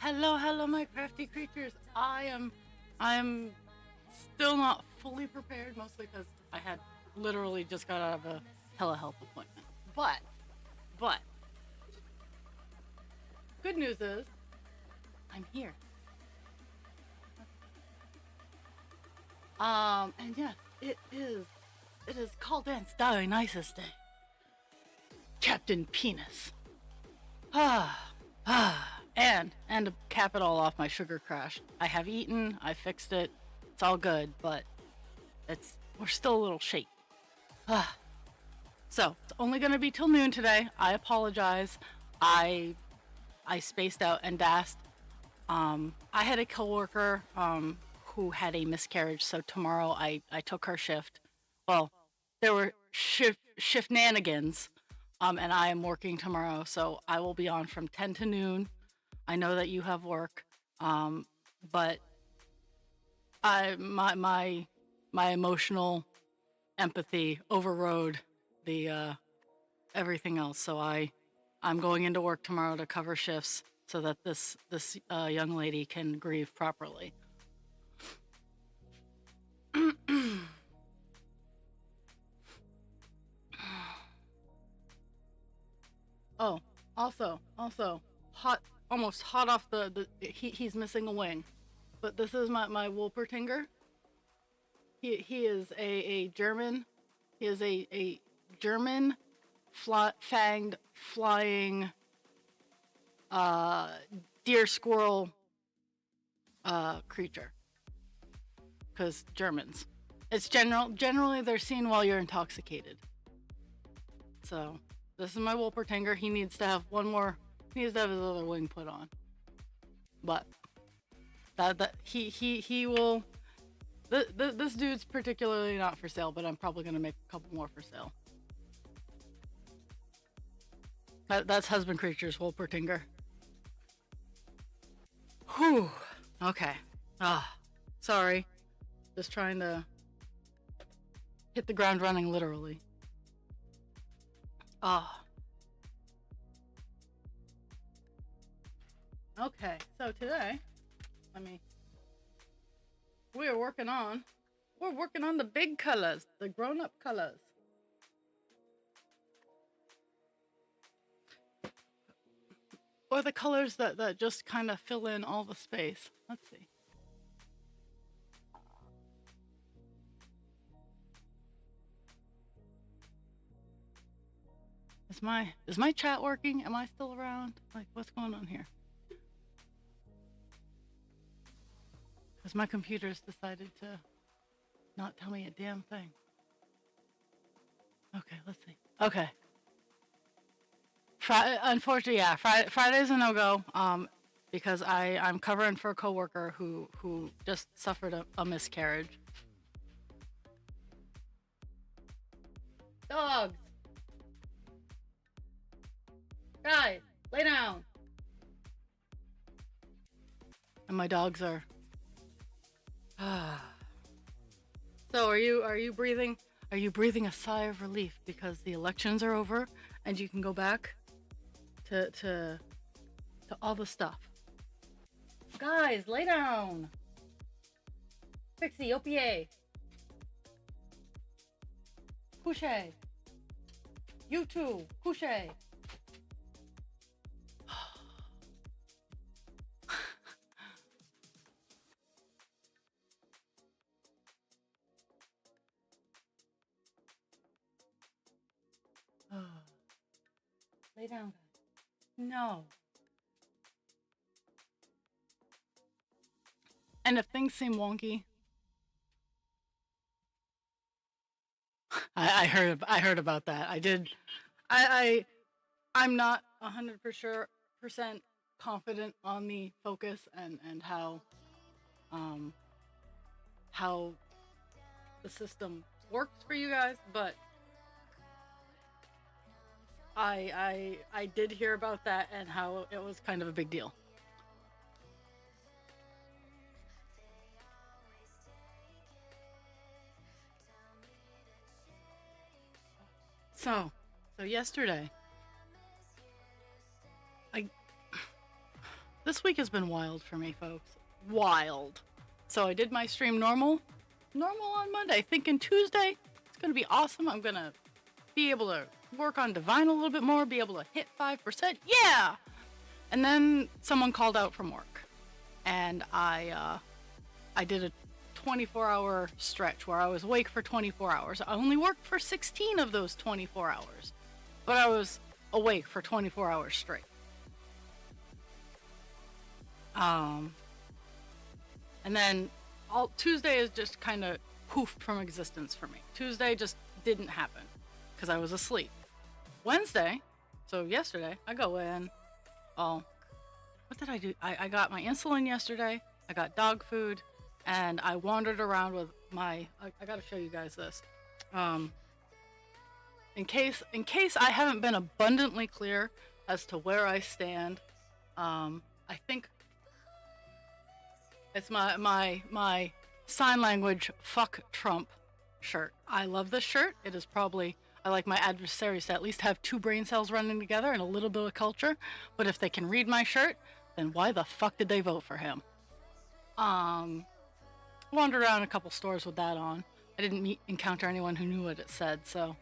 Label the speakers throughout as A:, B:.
A: Hello, my crafty creatures. I am still not fully prepared, mostly because I had literally just got out of a telehealth appointment. But, good news is I'm here. And yeah, it is called Dance Dionysus Day. Captain Penis. And to cap it all off, my sugar crashed. I have eaten, I fixed it, it's all good, but we're still a little shaky. So it's only gonna be till noon today. I apologize. I I spaced out and danced. I had a coworker who had a miscarriage, so tomorrow I took her shift. Well, there were shift nanigans, and I am working tomorrow, so I will be on from 10 to noon. I know that you have work, um, but I my emotional empathy overrode the everything else. So I'm going into work tomorrow to cover shifts so that this young lady can grieve properly. Oh, also hot, almost hot off he's missing a wing, but this is my Wolpertinger. He is a German. He is a German fanged flying uh deer squirrel creature, because Germans. It's generally they're seen while you're intoxicated. So this is my Wolpertinger. He needs to have one more. He needs to have his other wing put on. But he will. This dude's particularly not for sale, but I'm probably gonna make a couple more for sale. That's husband creatures Wolpertinger. Whew. Okay. Sorry. Just trying to hit the ground running, literally. Ah. Okay. So today, let me. We're working on. We're working on the big colors, the grown-up colors. Or the colors that just kind of fill in all the space. Let's see. Is my chat working? Am I still around? Like, what's going on here? Because my computer's decided to not tell me a damn thing. Okay, let's see. Okay. Unfortunately, yeah, Friday's a no-go. Because I'm covering for a coworker who just suffered a miscarriage. Dogs, guys, lay down. And my dogs are. So are you breathing? Are you breathing a sigh of relief because the elections are over and you can go back to all the stuff? Guys, lay down. Pixie, OPA. Couche. You too. Couche. Lay down, guys. No. And if things seem wonky, I heard about that. I did. I'm not 100% confident on the focus and how the system works for you guys, but I did hear about that and how it was kind of a big deal. So yesterday, I This week has been wild for me, folks. Wild. So I did my stream normal on Monday, thinking Tuesday it's gonna be awesome. I'm gonna be able to work on Divine a little bit more, be able to hit 5%. Yeah! And then someone called out from work. And I did a 24-hour stretch where I was awake for 24 hours. I only worked for 16 of those 24 hours, but I was awake for 24 hours straight. And then all Tuesday is just kind of poofed from existence for me. Tuesday just didn't happen because I was asleep. Wednesday, so yesterday, I go in. Oh, what did I do? I got my insulin yesterday. I got dog food, and I wandered around with my. I gotta show you guys this. In case I haven't been abundantly clear as to where I stand, I think it's my sign language fuck Trump shirt. I love this shirt. It is probably, I like my adversaries to at least have two brain cells running together and a little bit of culture. But if they can read my shirt, then why the fuck did they vote for him? Wandered around a couple stores with that on. I didn't encounter anyone who knew what it said, so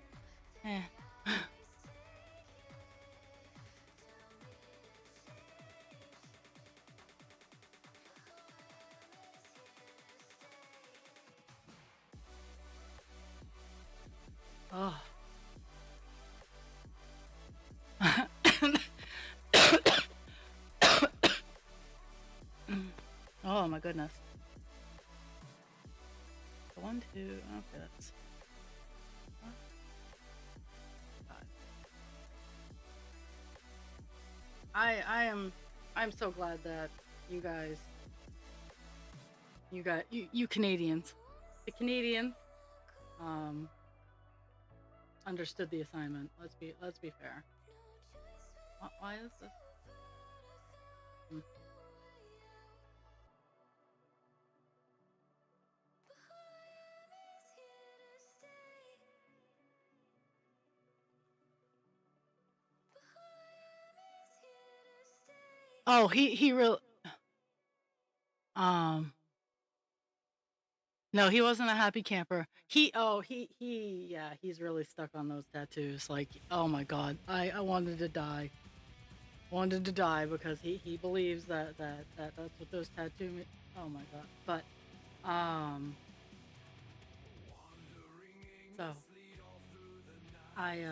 A: oh. Oh my goodness. One, two, okay, that's I'm so glad that you guys you Canadians, the Canadians understood the assignment. Let's be fair. Why is this? Oh, he really no, he wasn't a happy camper. Yeah, he's really stuck on those tattoos. Like, oh my god, I wanted to die. Wanted to die because he believes that's what those tattoos. Oh my god. But so I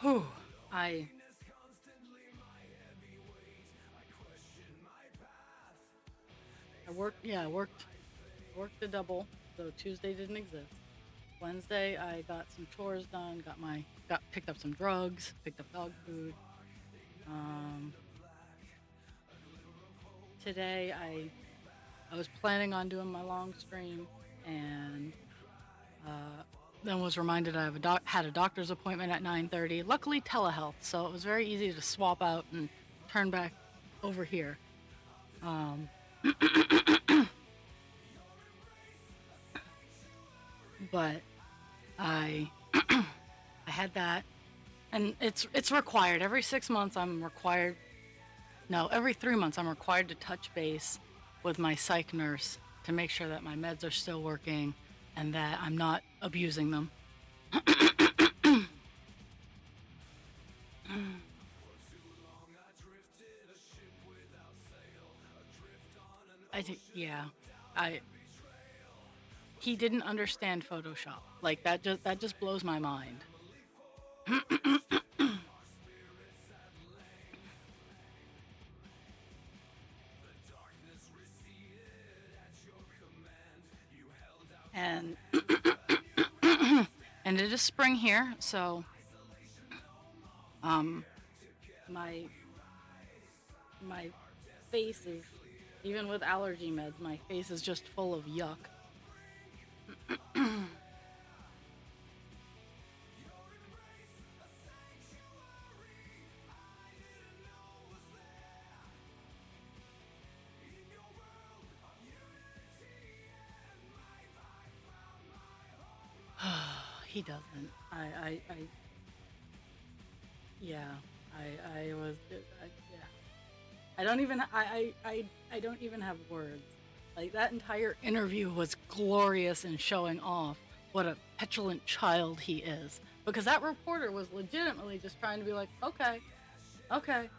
A: whew, I worked, yeah, worked a double, so Tuesday didn't exist. Wednesday I got some chores done, picked up some drugs, picked up dog food. Today I was planning on doing my long stream, and then was reminded I had a doctor's appointment at 9:30. Luckily telehealth, so it was very easy to swap out and turn back over here. But I I had that, and it's required every 6 months. Every 3 months I'm required to touch base with my psych nurse to make sure that my meds are still working and that I'm not abusing them. I think, yeah, he didn't understand Photoshop. Like that just blows my mind. And and it is spring here, so my face is, even with allergy meds, my face is just full of yuck. He doesn't. Yeah. I was, yeah. I don't even, I don't even have words. Like that entire interview was glorious in showing off what a petulant child he is. Because that reporter was legitimately just trying to be like, okay, okay,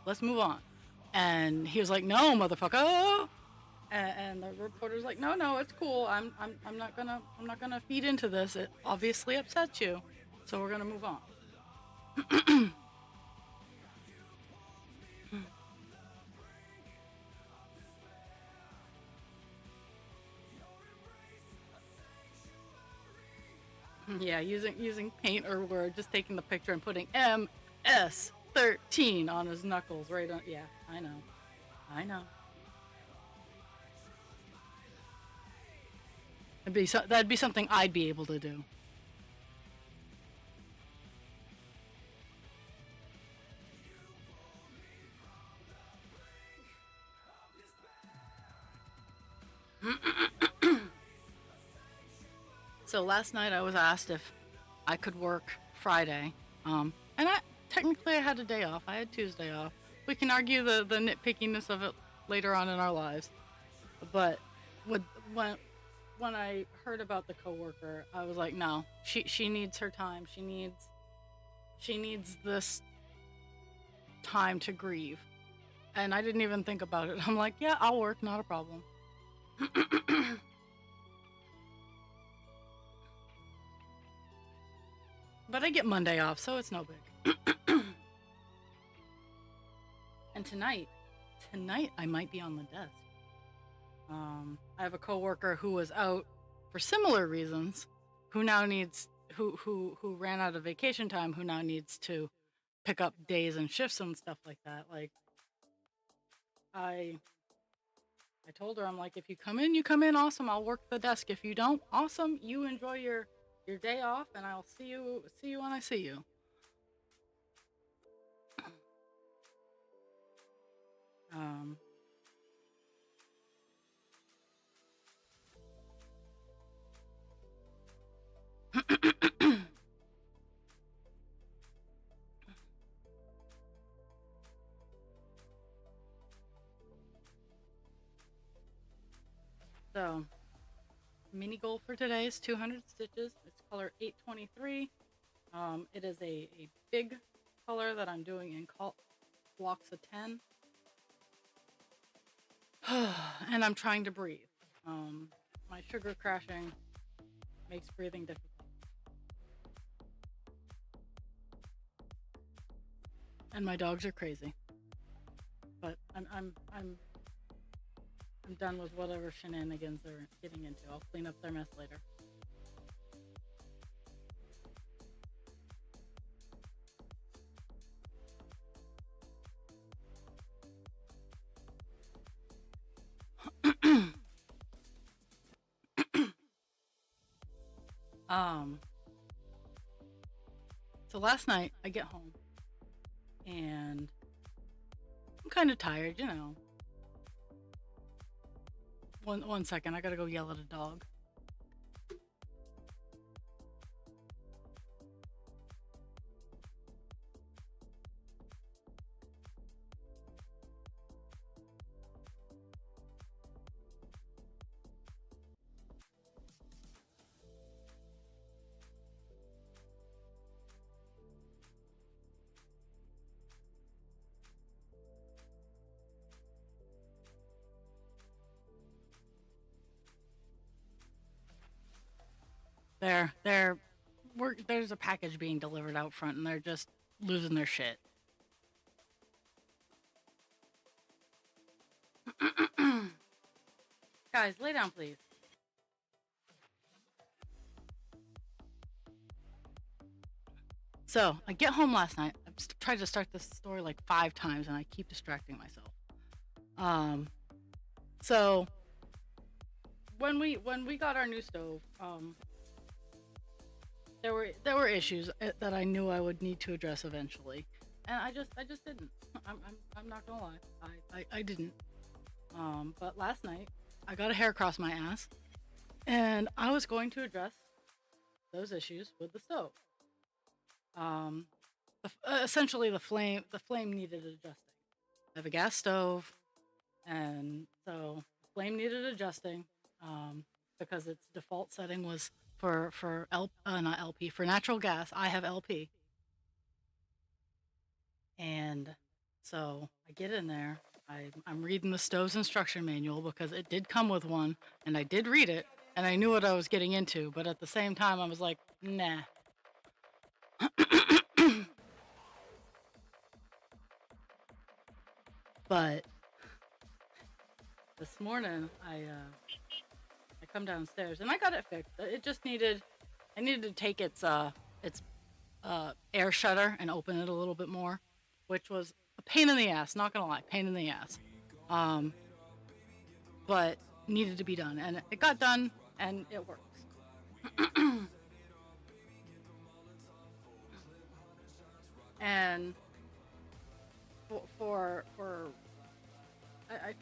A: let's move on. And he was like, no, motherfucker. And the reporter's like, no, no, it's cool. I'm not gonna feed into this. It obviously upsets you, so we're gonna move on. Yeah, using paint or word, just taking the picture and putting MS13 on his knuckles, right on. Yeah, I know, I know. That'd be something I'd be able to do. So last night I was asked if I could work Friday, and I technically I had a day off. I had Tuesday off. We can argue the nitpickiness of it later on in our lives, but with, when when I heard about the coworker, I was like, no, she needs her time. She needs this time to grieve, and I didn't even think about it. I'm like, yeah, I'll work, not a problem. But I get Monday off, so it's no big. And tonight I might be on the desk. I have a coworker who was out for similar reasons, who now needs who ran out of vacation time, who now needs to pick up days and shifts and stuff like that. Like I I told her, I'm like, if you come in, you come in, awesome. I'll work the desk. If you don't, awesome. You enjoy your day off, and I'll see you when I see you. Um, so mini goal for today is 200 stitches. It's color 823. It is a big color that I'm doing in blocks of 10. And I'm trying to breathe. My sugar crashing makes breathing difficult. And my dogs are crazy. But I'm done with whatever shenanigans they're getting into. I'll clean up their mess later. um so last night I get home and I'm kind of tired, you know. One second, I gotta go yell at a dog. They're there's a package being delivered out front and they're just losing their shit. Guys, lay down, please. So I get home last night. I've tried to start this story like 5 times, and I keep distracting myself. Um, so when we got our new stove, there were issues that I knew I would need to address eventually, and I just didn't. I'm not gonna lie, I didn't. But last night I got a hair across my ass, and I was going to address those issues with the stove. Um, Essentially the flame needed adjusting. I have a gas stove, and so the flame needed adjusting, um, because its default setting was for not LP, for natural gas. I have LP, and so I get in there. I'm reading the stove's instruction manual because it did come with one, and I did read it, and I knew what I was getting into. But at the same time, I was like, nah. But this morning, I come downstairs and I got it fixed. It just needed, I needed to take its air shutter and open it a little bit more, which was a pain in the ass. Not gonna lie, pain in the ass. Um, but needed to be done, and it got done, and it works. And for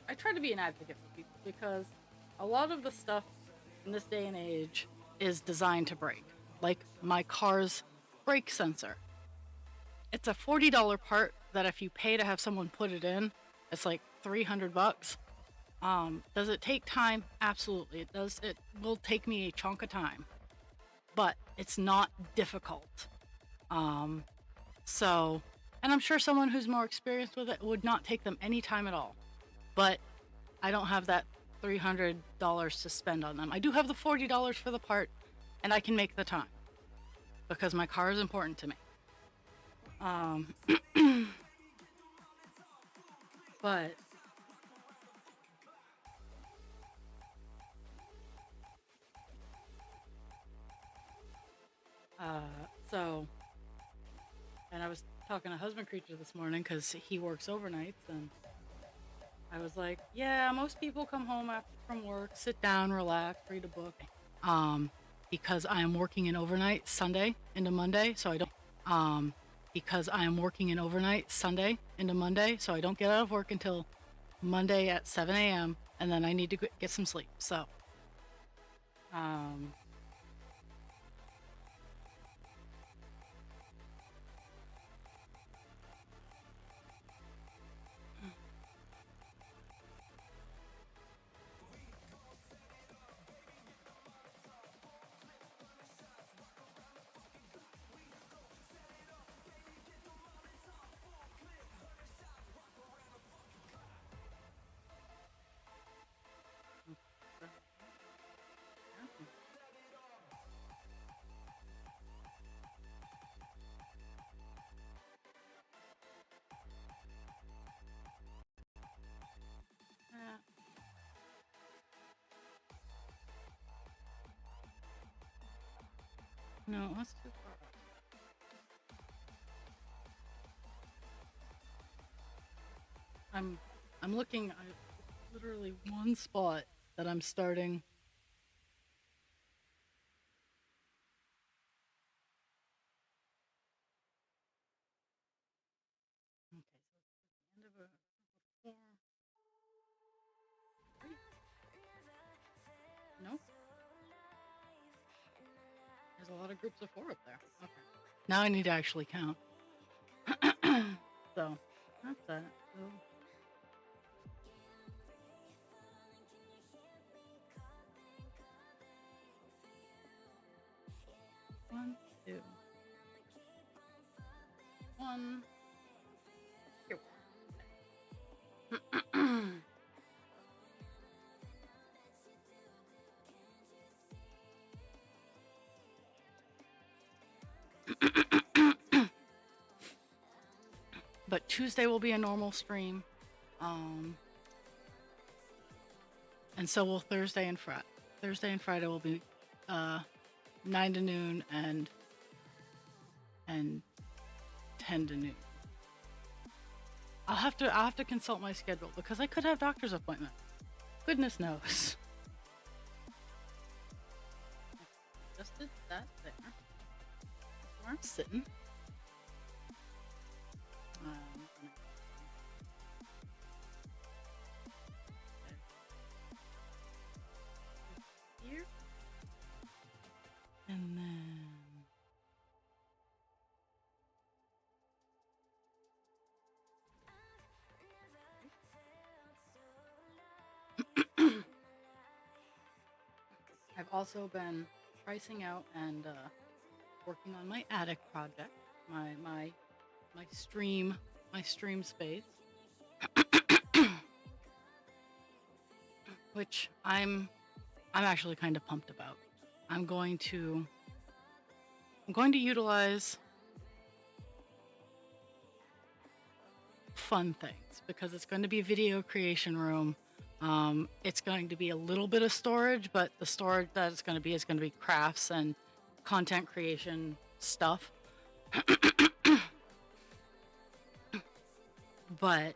A: I try to be an advocate for people because a lot of the stuff in this day and age is designed to break. Like my car's brake sensor. It's a $40 part that if you pay to have someone put it in, it's like $300. Does it take time? Absolutely. It does. It will take me a chunk of time, but it's not difficult. Um, so, and I'm sure someone who's more experienced with it would not take them any time at all. But I don't have that $300 to spend on them. I do have the $40 for the part, and I can make the time because my car is important to me. Um, but uh, so, and I was talking to Husband Creature this morning because he works overnights, and I was like, yeah, most people come home after from work, sit down, relax, read a book. Um, because I am working an overnight Sunday into Monday, so I don't. Um, because I am working an overnight Sunday into Monday, so I don't get out of work until Monday at 7 a.m. and then I need to get some sleep. So, um, no, that's too far. I'm I'm looking. I literally one spot that I'm starting. Okay, so it's the end of a four. Three. No, there's a lot of groups of four up there. Okay, now I need to actually count. So that's that. So 1, 2, 1. Here. But Tuesday will be a normal stream, um, and so will Thursday and Friday. Thursday and Friday will be uh, 9 to noon and 10 to noon. I'll have to consult my schedule because I could have doctor's appointment. Goodness knows. Just did that there. Where I'm sitting. Here. And then also been pricing out and working on my attic project, my stream, my stream space, which I'm actually kind of pumped about. I'm going to utilize fun things because it's going to be a video creation room. It's going to be a little bit of storage, but the storage that it's going to be is going to be crafts and content creation stuff. But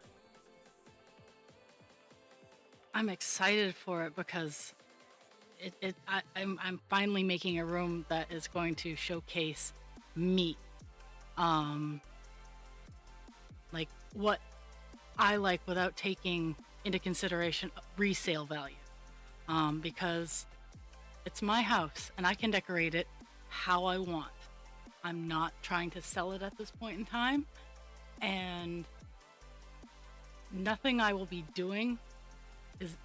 A: I'm excited for it because I'm finally making a room that is going to showcase me, like what I like without taking into consideration resale value, because it's my house and I can decorate it how I want. I'm not trying to sell it at this point in time, and nothing I will be doing is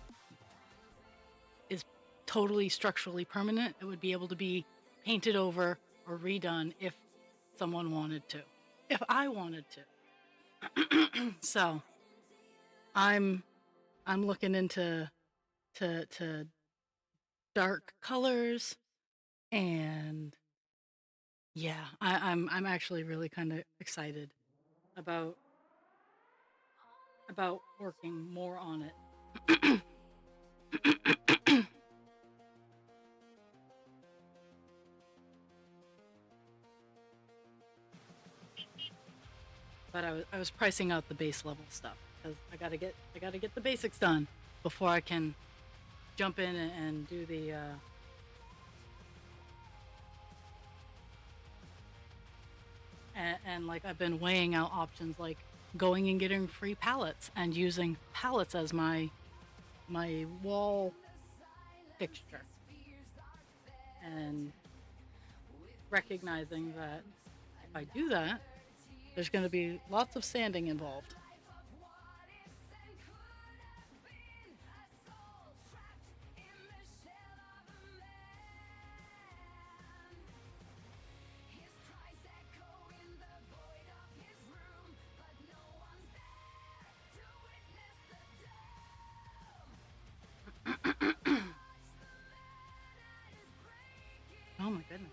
A: totally structurally permanent. It would be able to be painted over or redone if someone wanted to, if I wanted to. So I'm looking into to dark colors, and yeah, I'm actually really kind of excited about working more on it. But I was pricing out the base level stuff because I gotta get the basics done before I can jump in and do the and like I've been weighing out options like going and getting free pallets and using pallets as my wall fixture, and recognizing that if I do that, there's going to be lots of sanding involved. Oh my goodness.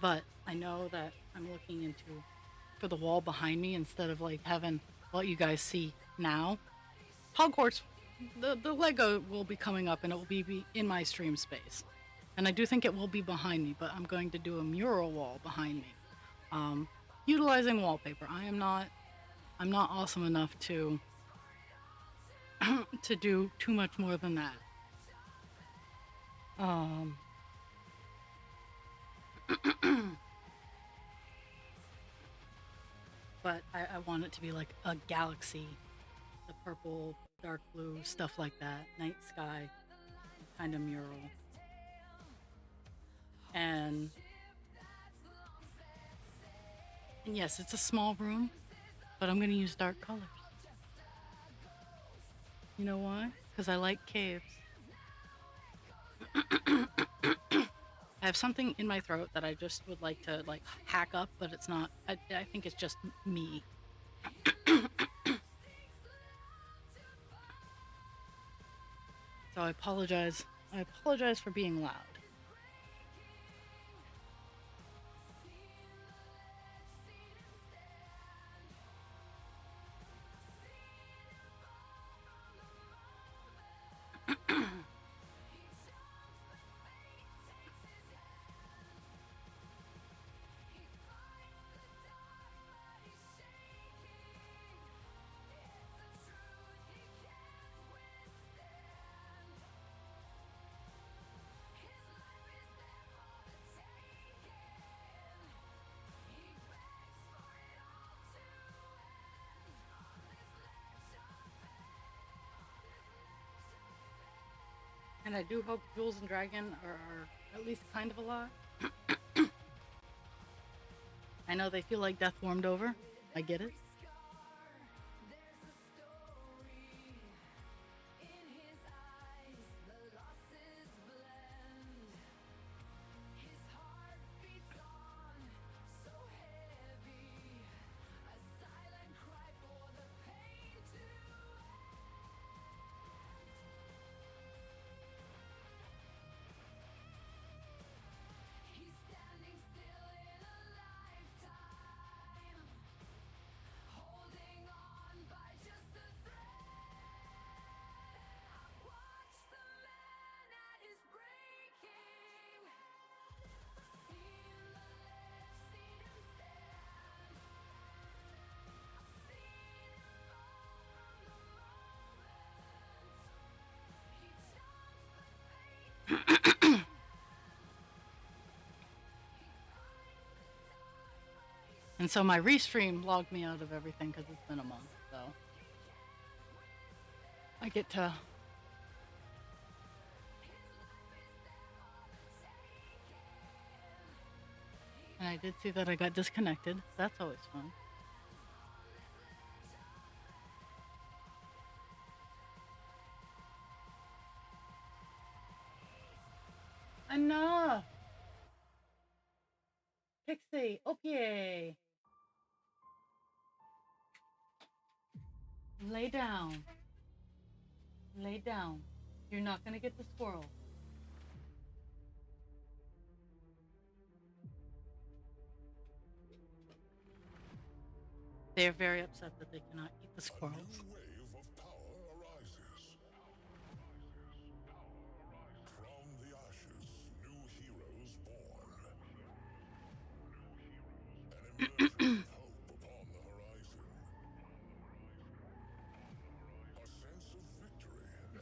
A: But I know that I'm looking into for the wall behind me instead of like having what you guys see now. Hogwarts, the Lego will be coming up and it will be in my stream space. And I do think it will be behind me, but I'm going to do a mural wall behind me, utilizing wallpaper. I'm not awesome enough to to do too much more than that. But I want it to be like a galaxy, the purple, dark blue, stuff like that, night sky kind of mural. And yes, it's a small room, but I'm going to use dark colors. You know why? Because I like caves. I have something in my throat that I just would like to like hack up, but it's not. I think it's just me. So I apologize. I apologize for being loud. And I do hope Jules and Dragon are at least kind of alive. I know they feel like death warmed over. I get it. And so my restream logged me out of everything because it's been a month. So I get to. And I did see that I got disconnected. That's always fun. Enough! Pixie, okay. Lay down. Lay down. You're not gonna get the squirrel. They are very upset that they cannot eat the squirrels.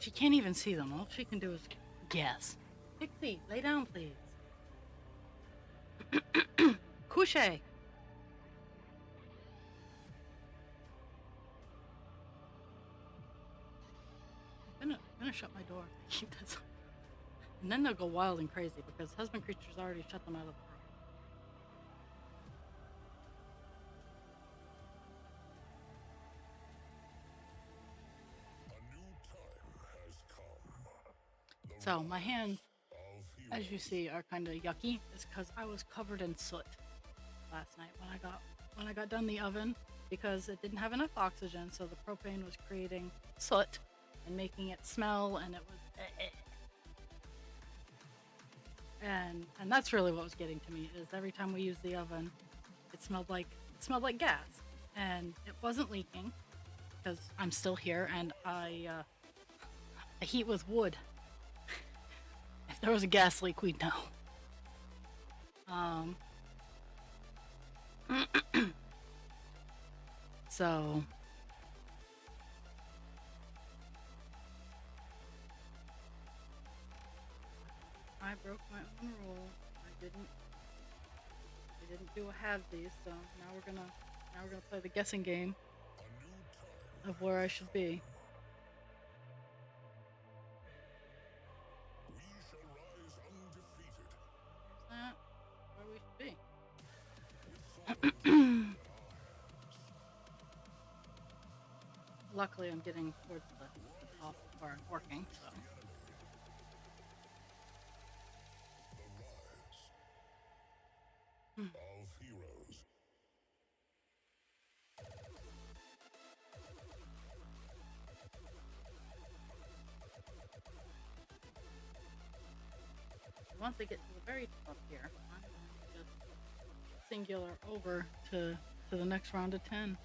A: She can't even see them. All she can do is guess. Pixie, lay down, please. Couche. I'm gonna shut my door. Keep this. And then they'll go wild and crazy because husband creatures already shut them out of the room. So my hands, as you see, are kind of yucky. It's because I was covered in soot last night when I got done the oven because it didn't have enough oxygen, so the propane was creating soot and making it smell, and it was and that's really what was getting to me. Is every time we used the oven, it smelled like gas, and it wasn't leaking because I'm still here and I heat with wood. If there was a gas leak, we'd know. So I broke my own rule. I didn't do a halvesies, so now we're gonna play the guessing game of where I should be. Is that where we should be? Luckily, I'm getting towards the top part working, so. Once I get to the very top here, I'm going to just singular over to the next round of 10.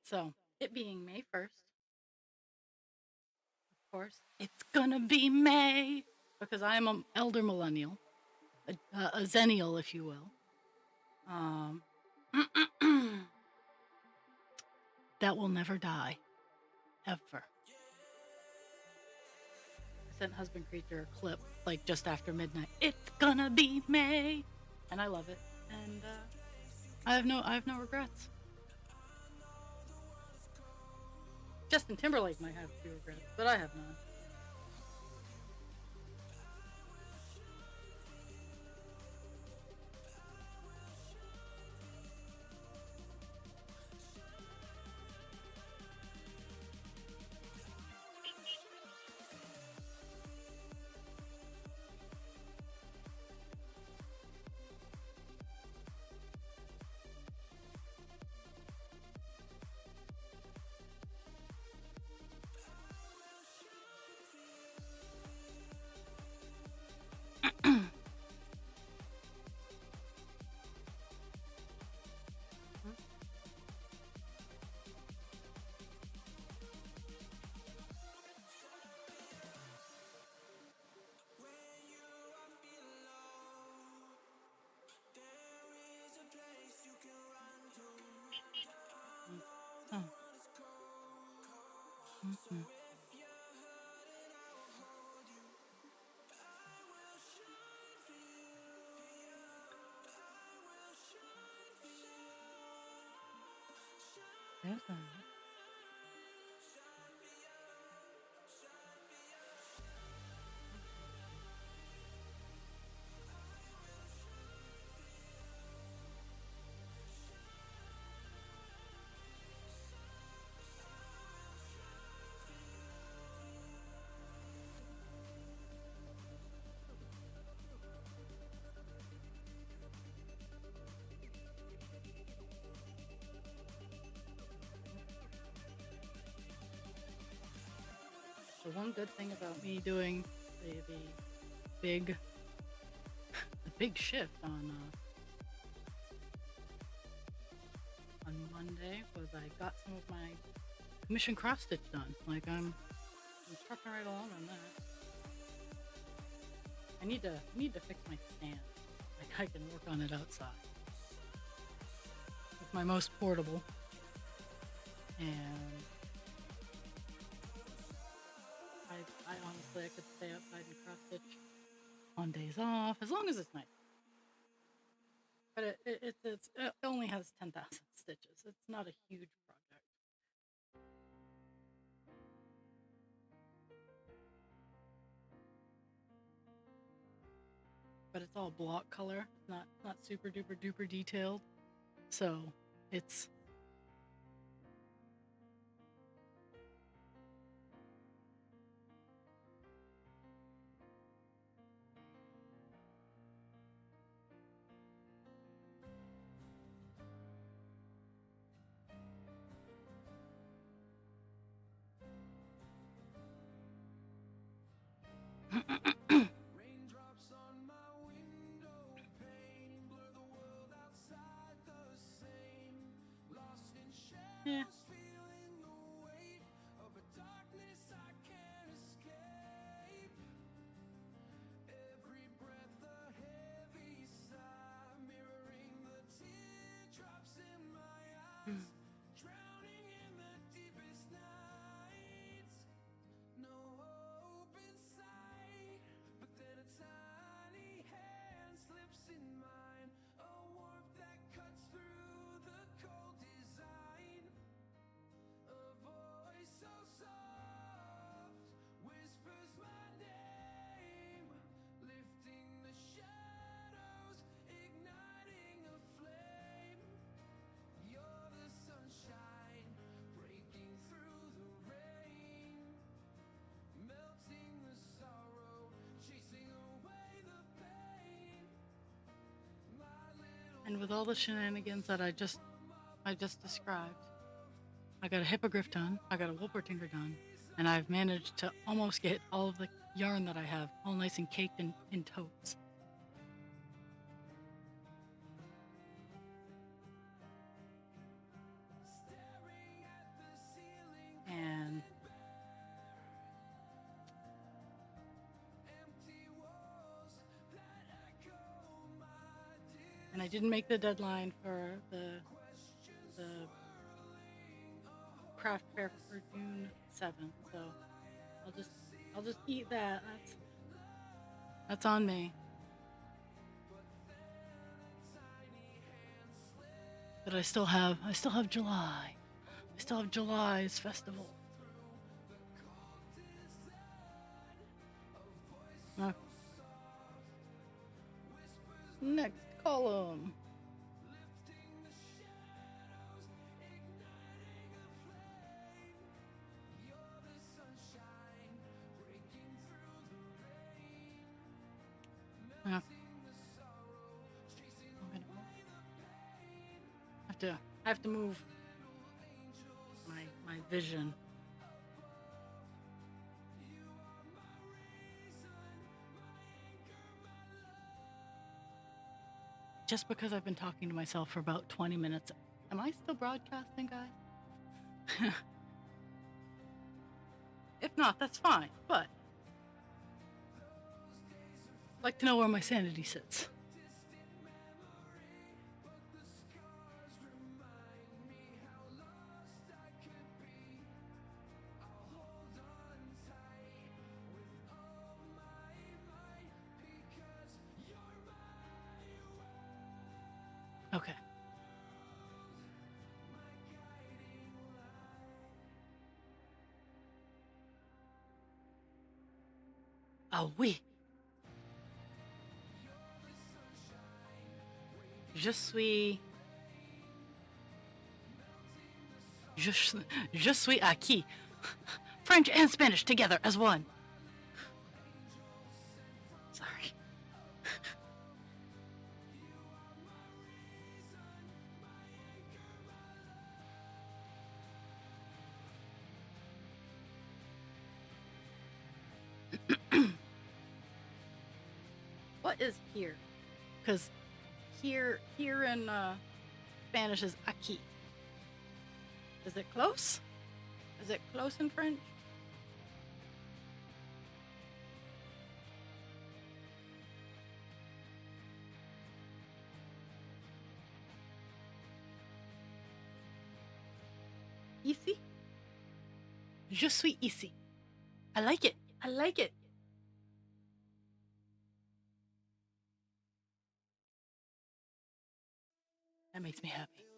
A: So, it being May 1st, of course, it's gonna be May because I am an elder millennial, a zennial, if you will. That will never die, ever. Distant Husband Creature clip like just after midnight. It's gonna be May, and I love it. And I have no regrets. Justin Timberlake might have a few regrets, but I have none. Oh. Mm-mm. There's that. The one good thing about me doing the big the big shift on Monday was I got some of my commission cross stitch done. Like I'm trucking right along on that. I need to fix my stand. Like I can work on it outside. It's my most portable, and I honestly I could stay outside and cross stitch on days off as long as it's nice. But it only has 10,000 stitches. It's not a huge project. But it's all block color. It's not super duper duper detailed. So it's yeah. Mm. And with all the shenanigans that I just described, I got a hippogriff done, I got a Wolpertinger done, and I've managed to almost get all of the yarn that I have all nice and caked in totes. And I didn't make the deadline for the craft fair for June 7th, so I'll just I'll just eat that. That's on me. But I still have July. I still have July's festival. Uh, Next column. Uh, I have to move my vision. Just because I've been talking to myself for about 20 minutes. Am I still broadcasting, guys? If not, that's fine, but I'd like to know where my sanity sits. Okay. Ah oui. Je suis. Je suis acquis. French and Spanish together as one. Sorry. What is here? Because here in Spanish is aquí. Is it close? Is it close in French? Ici? Je suis ici. I like it. I like it. That makes me happy.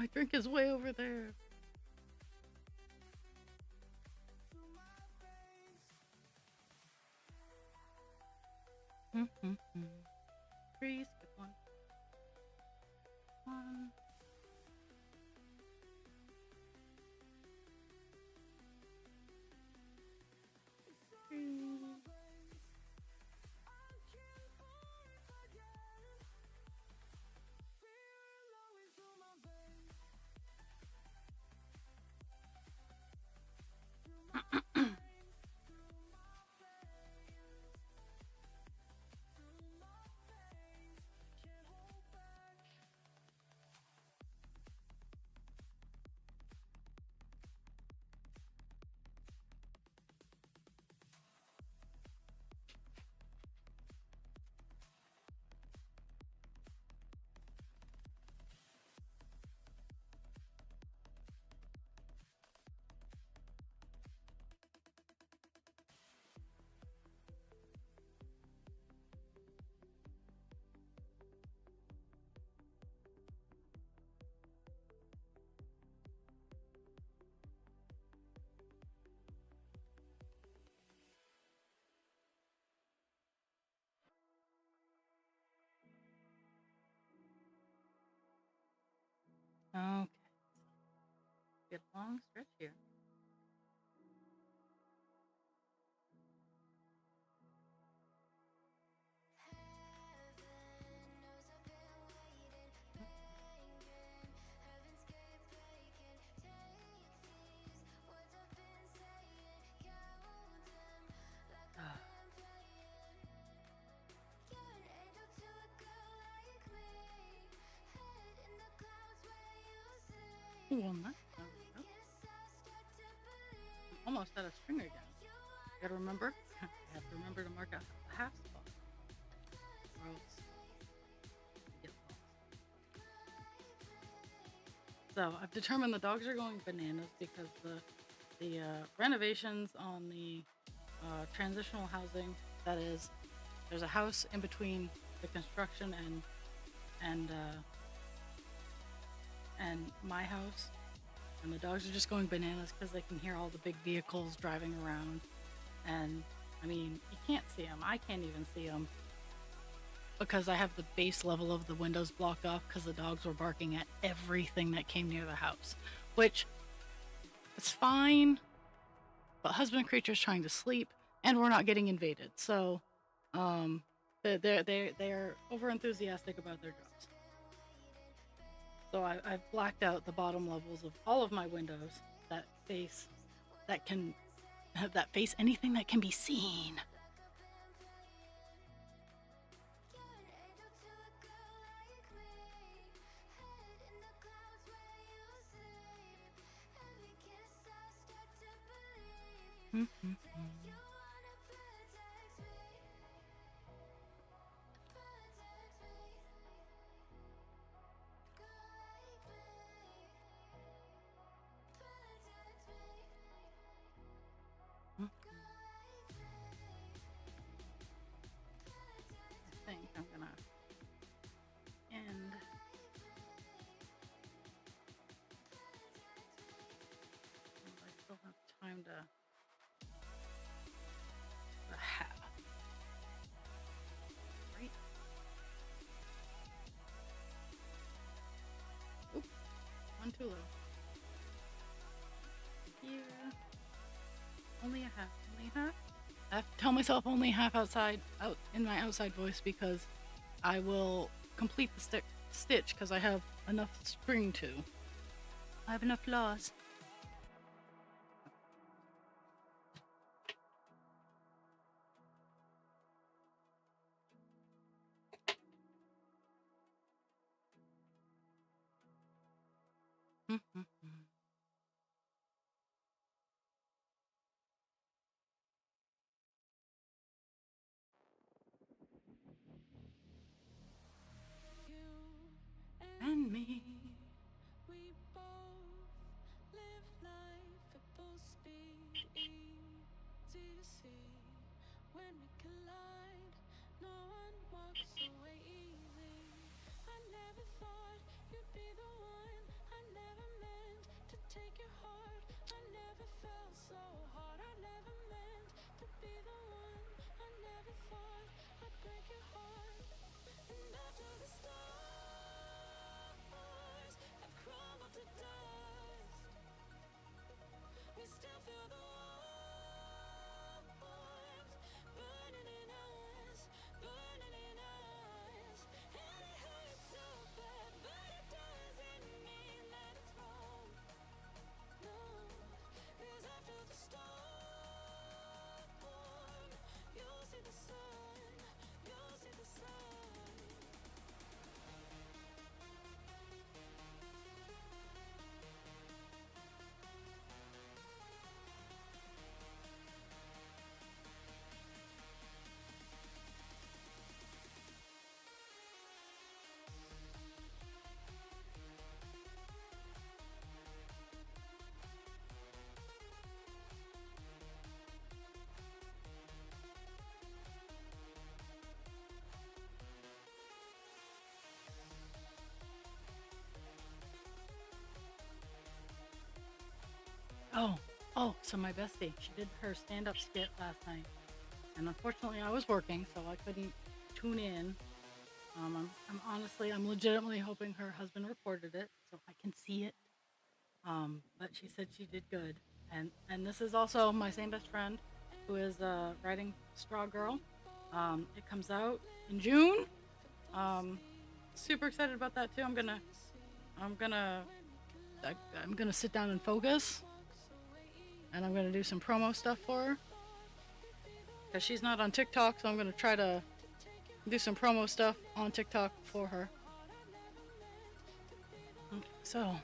A: My drink is way over there. Three, skip one. One. Three. Okay. Get a long stretch here. Ah. Well, nice. There we go. I'm almost out of string again. Gotta remember. I have to remember to mark out the half spot, or else I get lost. So I've determined the dogs are going bananas because the renovations on the transitional housing, that is, there's a house in between the construction and my house, and the dogs are just going bananas because they can hear all the big vehicles driving around. And I mean, you can't see them. I can't even see them because I have the base level of the windows blocked off because the dogs were barking at everything that came near the house, which it's fine, but husband creature's trying to sleep and we're not getting invaded. So they're over enthusiastic about their jobs. So I've blacked out the bottom levels of all of my windows that face anything that can be seen. Mm-hmm. I think I'm gonna end. I still have time to the half, right? Oop, one too low. Here, only a half. Only a half. I have to tell myself only half out in my outside voice because I will complete the stitch because I have enough string to. I have enough flaws. And me.
B: We both live life at full speed, easy to see. When we collide, no one walks away easy. I never thought you'd be the one. I never meant to take your heart. I never felt so hard. I never meant to be the one. I never thought I'd break your heart. And after the stars have crumbled to dust, we still feel the warmth burning in us, burning in us. And it hurts so bad, but it doesn't mean that it's wrong. No, 'cause after the storm, you'll see the sun, you'll see the sun.
A: So my bestie, she did her stand-up skit last night, and unfortunately I was working, so I couldn't tune in. I'm legitimately hoping her husband reported it so I can see it. But she said she did good. And this is also my same best friend who is writing Straw Girl. It comes out in June. Um, Super excited about that too. I'm gonna I'm gonna sit down and focus, and I'm gonna do some promo stuff for her because she's not on TikTok. So I'm gonna try to do some promo stuff on TikTok for her. Okay, so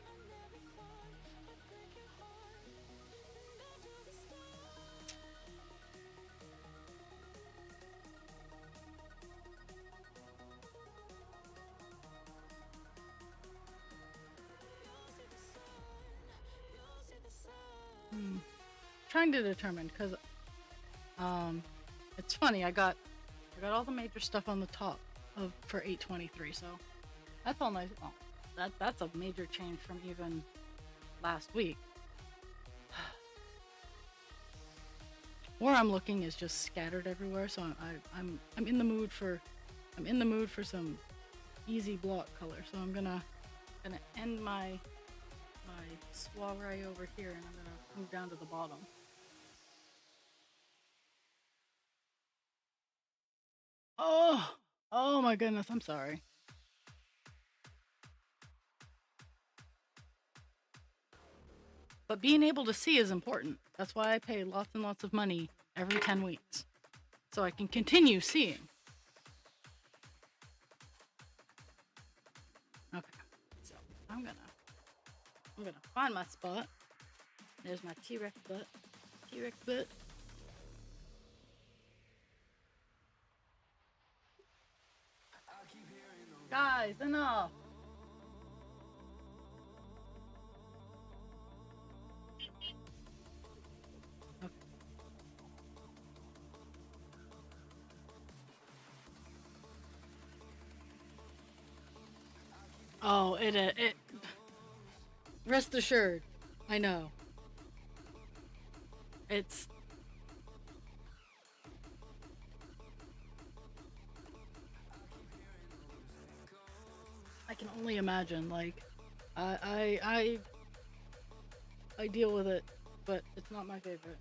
A: hmm, trying to determine because um, it's funny. I got all the major stuff on the top of for 823. So that's all nice. Oh, that's a major change from even last week. Where I'm looking is just scattered everywhere. So I'm in the mood for some easy block color. So I'm gonna end my soiree over here, and I'm gonna move down to the bottom. Oh, oh my goodness, I'm sorry. But being able to see is important. That's why I pay lots and lots of money every 10 weeks. So I can continue seeing. Okay. So I'm gonna find my spot. There's my T-Rex butt. T-Rex butt. Guys, enough. Okay. Oh, it rest assured. I know. It's I can only imagine. Like, I I I I deal with it, but it's not my favorite.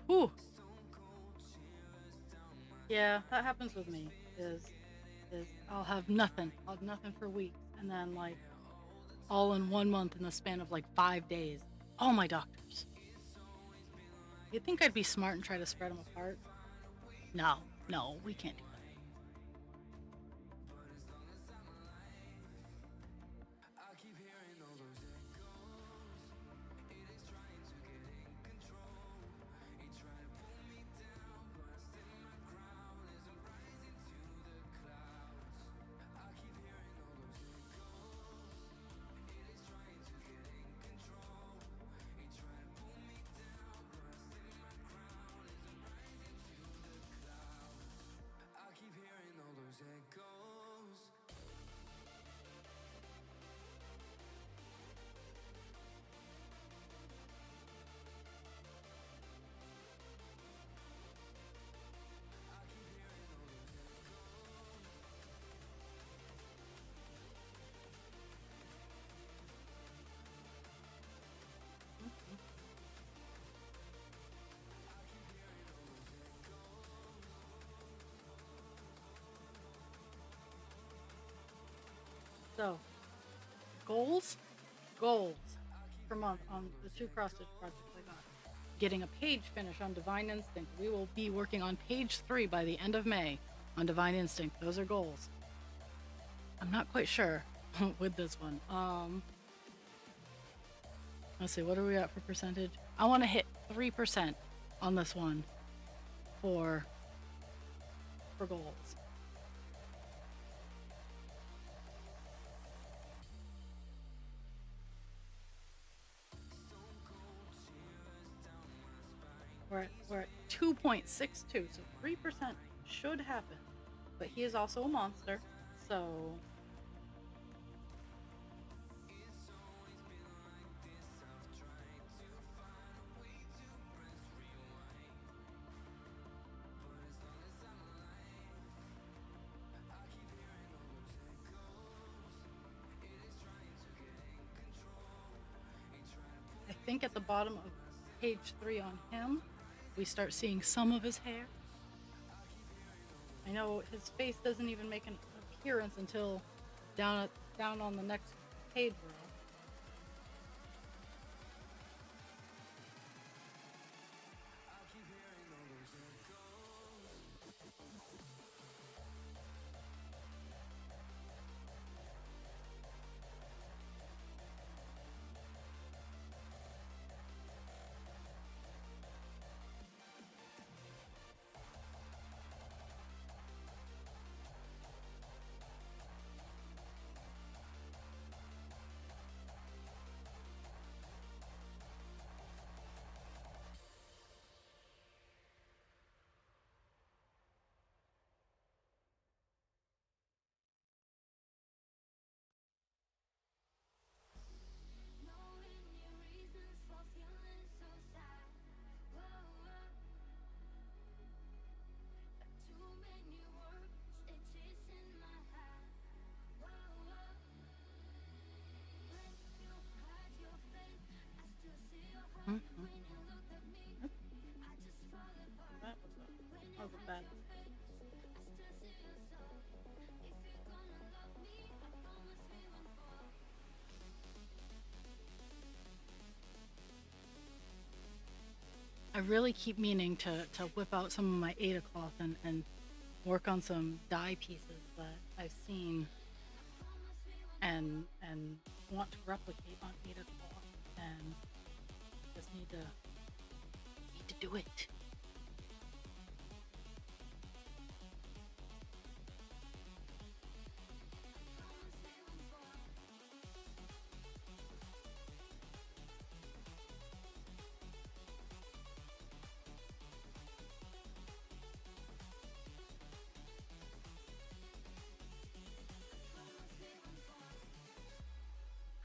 A: Whew. Yeah, that happens with me. Is I'll have nothing. I'll have nothing for weeks, and then like all in 1 month in the span of like 5 days. All my doctors. You'd think I'd be smart and try to spread them apart. No, no, we can't do that. So goals, goals per month on the two cross stitch projects I got. Getting a page finish on Divine Instinct. We will be working on page 3 by the end of May on Divine Instinct. Those are goals. I'm not quite sure with this one. Let's see, what are we at for percentage? I want to hit 3% on this one for goals. we're at 2.62, so 3% should happen. But he is also a monster, so I think at the bottom of page 3 on him, we start seeing some of his hair. I know his face doesn't even make an appearance until down on the next page row. Mm-hmm. That was a bad. I really keep meaning to whip out some of my Ada cloth and work on some dye pieces that I've seen and want to replicate on Ada cloth, and just need to do it.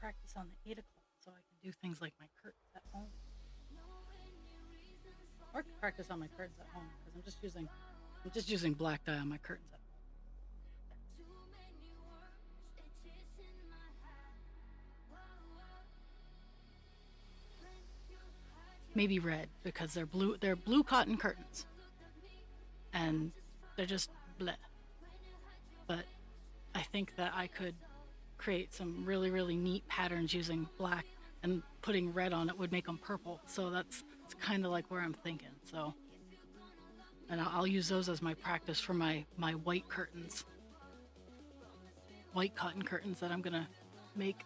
A: Practice on the Ada cloth so I can do things like my curtains at home, or practice on my curtains at home because I'm just using black dye on my curtains at home. Maybe red because they're blue cotton curtains and they're just bleh. But I think that I could create some really really neat patterns using black, and putting red on it would make them purple. So it's kind of like where I'm thinking. So, and I'll use those as my practice for my white curtains, white cotton curtains that I'm gonna make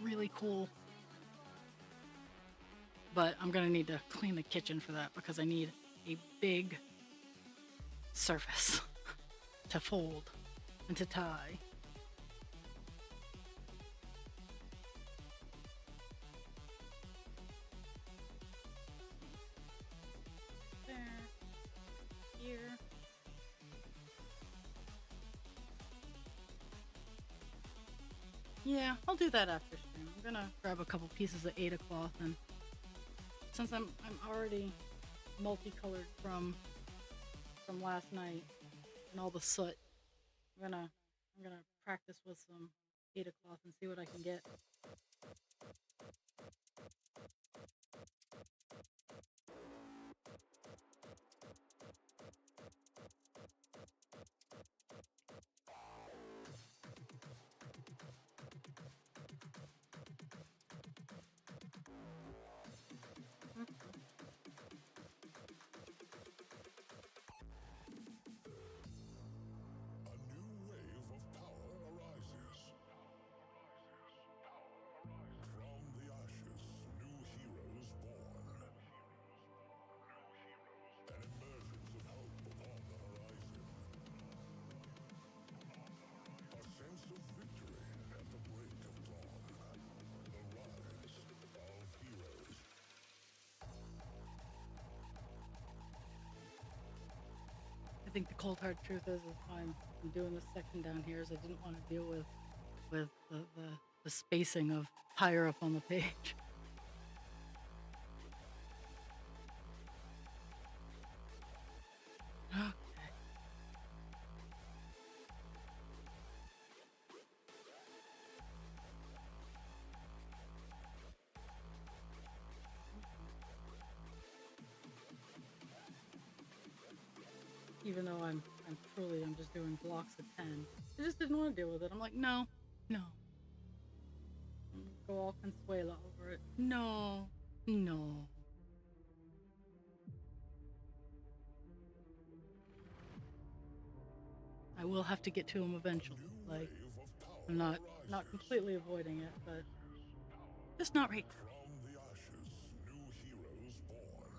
A: really cool. But I'm gonna need to clean the kitchen for that because I need a big surface to fold and to tie. There, here. Yeah, I'll do that after stream. I'm gonna grab a couple pieces of Ada cloth, and since I'm already multicolored from last night and all the soot, I'm gonna practice with some Ada cloth and see what I can get.
C: A new wave of power arises.
A: I think the cold hard truth is why I'm doing this section down here is I didn't want to deal with the spacing of higher up on the page. Okay. Even though I'm just doing blocks of 10. I just didn't want to deal with it. I'm like, no, no. Go all Consuela over it. No, no. I will have to get to him eventually. Like, I'm not completely avoiding it, but just not right now.
C: From the ashes, new heroes born.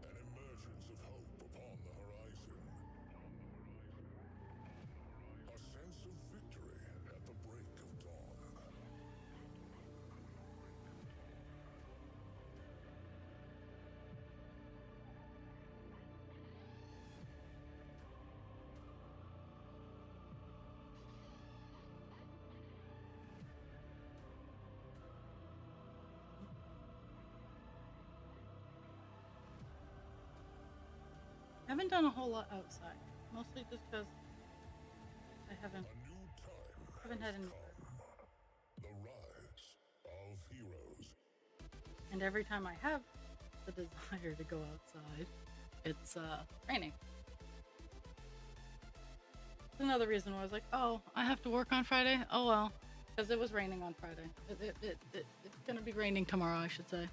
C: An emergence of hope upon the horizon. A sense of victory at the break of dawn.
A: I haven't done a whole lot outside, mostly just because I haven't
C: A new time
A: haven't had
C: has
A: any.
C: come. The rise of heroes.
A: And every time I have the desire to go outside, it's raining. It's another reason why I was like, oh, I have to work on Friday. Oh well, because it was raining on Friday. It's gonna be raining tomorrow, I should say.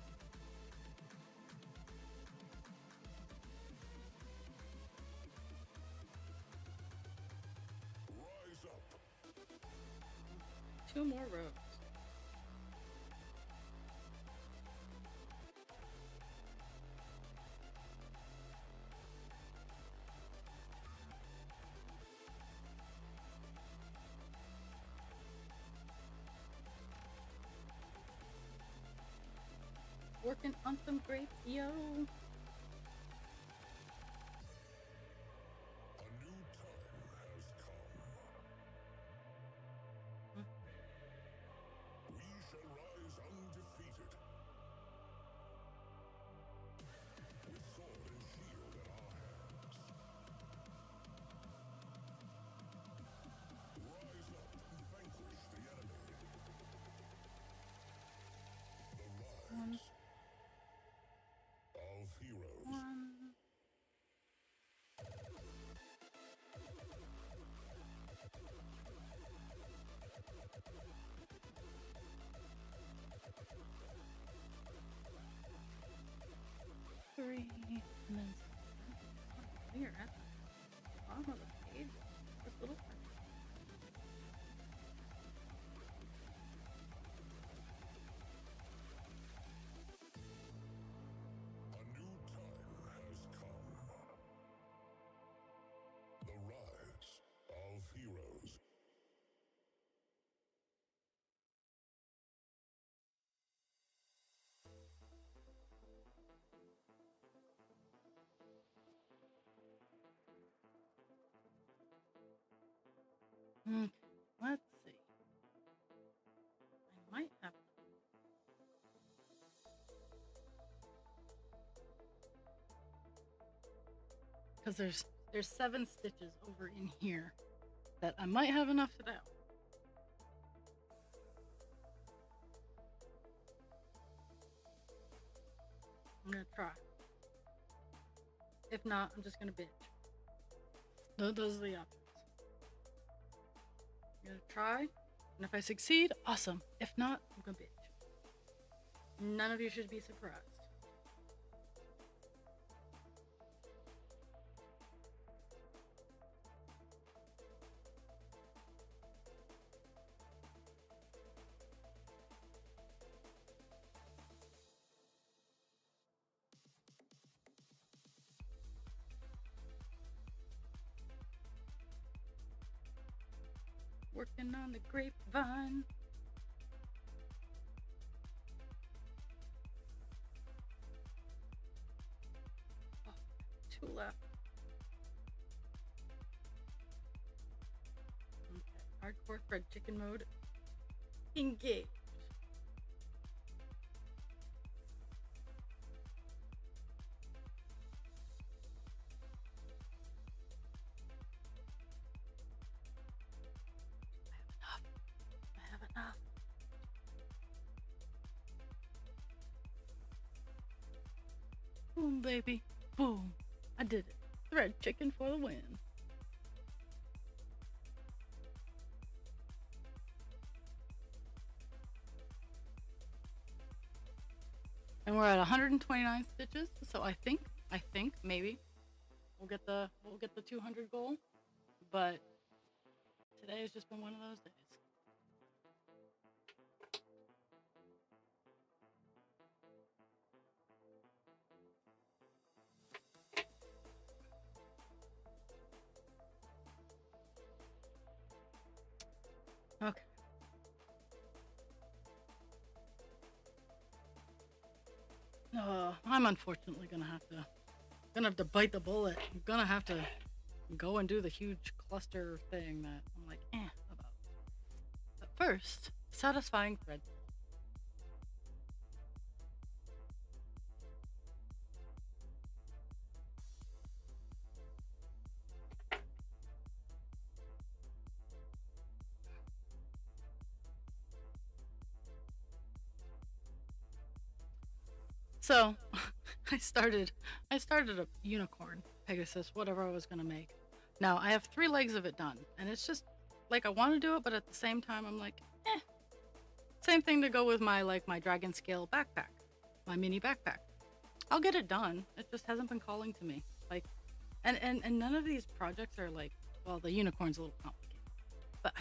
C: Rise up.
A: 2 more rows. Working on some grapes, yo.
C: A new time has come. We shall rise undefeated. With sword and shield in our hands. Rise up and vanquish the enemy. The rise of heroes.
A: 1. Three, and then here at the bottom of the page, this little part.
C: A new time has come. The rise of heroes.
A: Let's see. I might have because there's 7 stitches over in here that I might have enough to do. I'm gonna try. If not, I'm just gonna bitch. Those are the options. I'm gonna try, and if I succeed, awesome. If not, I'm gonna bitch. None of you should be surprised. Working on the grapevine. Oh, 2 2 left. Okay. Hardcore thread chicken mode. Engage. I have enough. Boom, baby. Boom. I did it. Thread chicken for the win. And we're at 129 stitches, so I think maybe we'll get the 200 goal. But today has just been one of those days. Okay. I'm unfortunately gonna have to bite the bullet. I'm gonna have to go and do the huge cluster thing that I'm like about. But first, satisfying thread. So, I started a unicorn, Pegasus, whatever I was gonna make. Now I have 3 legs of it done, and it's just like I want to do it, but at the same time I'm like, Same thing to go with my dragon scale backpack, my mini backpack. I'll get it done. It just hasn't been calling to me. And none of these projects are well, the unicorn's a little complicated, but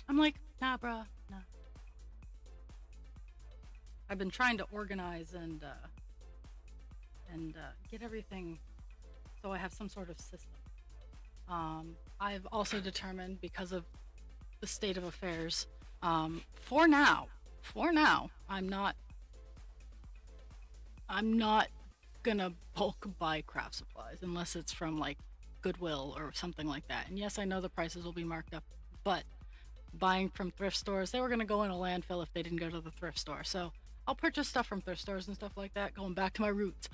A: I'm like, nah, bruh, nah. I've been trying to organize and get everything so I have some sort of system. I've also determined, because of the state of affairs, for now, I'm not gonna bulk buy craft supplies unless it's from Goodwill or something like that. And yes, I know the prices will be marked up, but buying from thrift stores, they were gonna go in a landfill if they didn't go to the thrift store. So I'll purchase stuff from thrift stores and stuff like that, going back to my roots.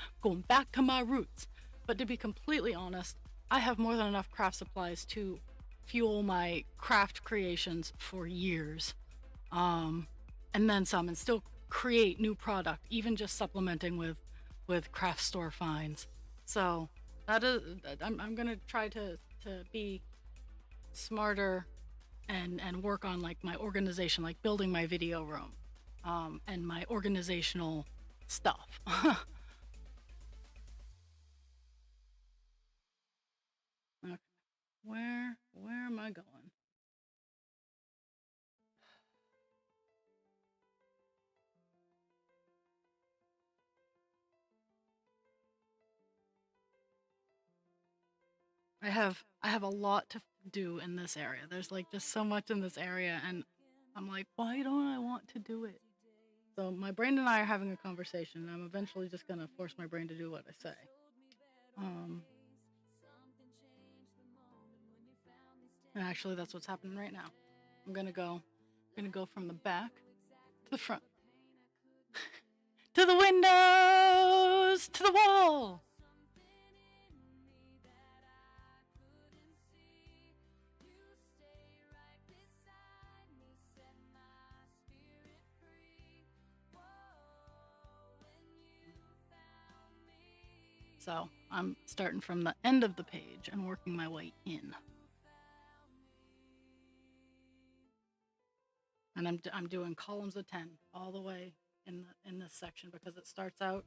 A: But to be completely honest, I have more than enough craft supplies to fuel my craft creations for years. And then some, and still create new product, even just supplementing with craft store finds. So that is, I'm gonna try to be smarter and work on my organization, building my video room, and my organizational stuff. Okay. Where am I going? I have a lot to do in this area. There's just so much in this area, and I'm like, why don't I want to do it? So my brain and I are having a conversation, and I'm eventually just gonna force my brain to do what I say. And actually, that's what's happening right now. I'm gonna go from the back to the front, to the windows, to the wall. So I'm starting from the end of the page and working my way in. And I'm doing columns of 10 all the way in this section, because it starts out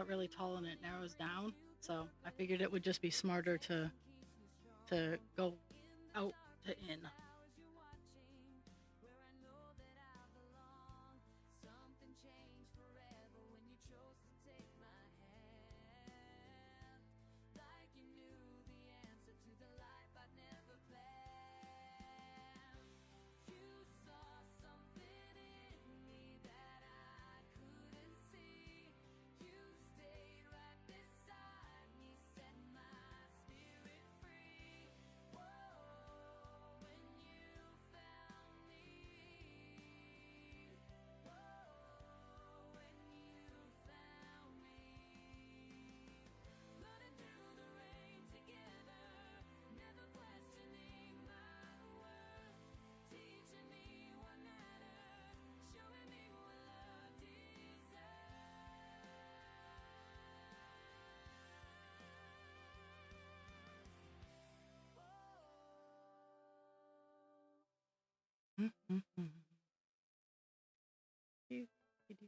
A: really tall and it narrows down. So I figured it would just be smarter to go out to in. Mm-hmm.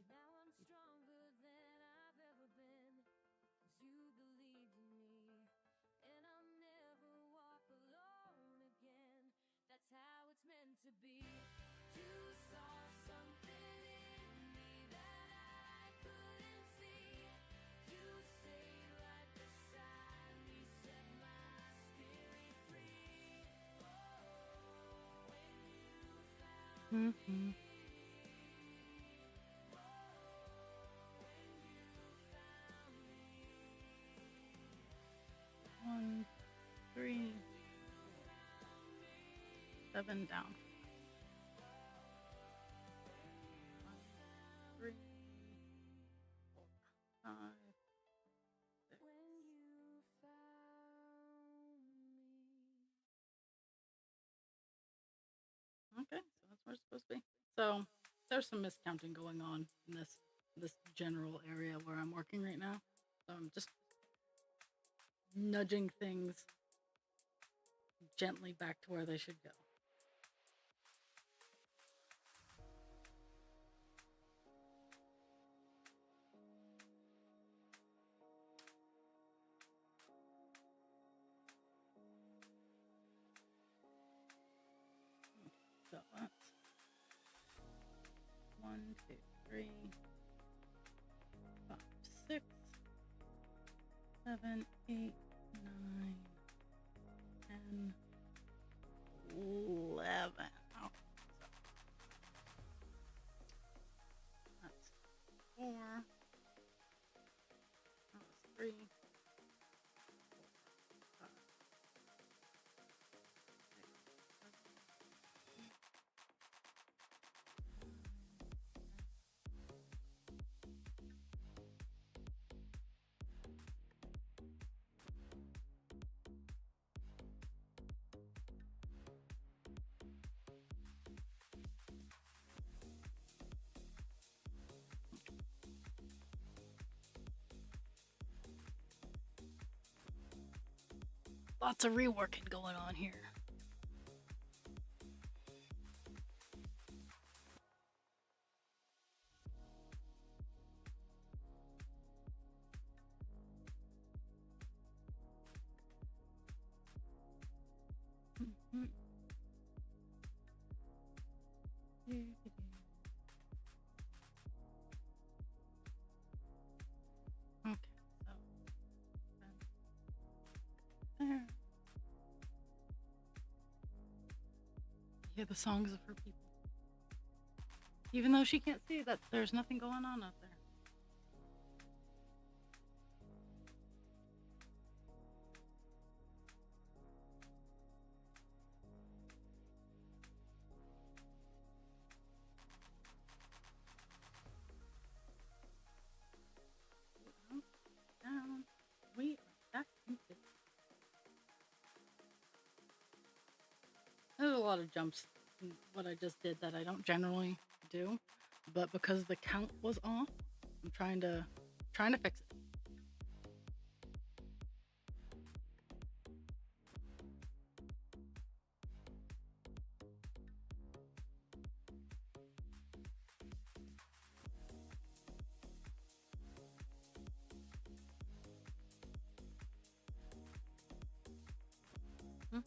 B: Now I'm stronger than I've ever been, 'cause you believed in me, and I'll never walk alone again. That's how it's meant to be. You saw something in me that I couldn't see. You stayed right beside me, set my spirit free. Oh, when you found
A: Mm-hmm.
B: me.
A: One, three, 7 down. 1, 3, 4, 5, 6. Okay, so that's where it's supposed to be. So there's some miscounting going on in this general area where I'm working right now. So I'm just nudging things gently back to where they should go. So that's 1, 2, 3, 5, 6, 7, 8, 9, 10, 11. Oh, that's 4. That was 3, 4, 5, 6, 7. Lots of reworking going on here. Mm-hmm. Okay, so there. Hear the songs of her people. Even though she can't see that there's nothing going on out there. Down. We are back in business. There's a lot of jumps in what I just did that I don't generally do, but because the count was off, I'm trying to fix it. Mhm.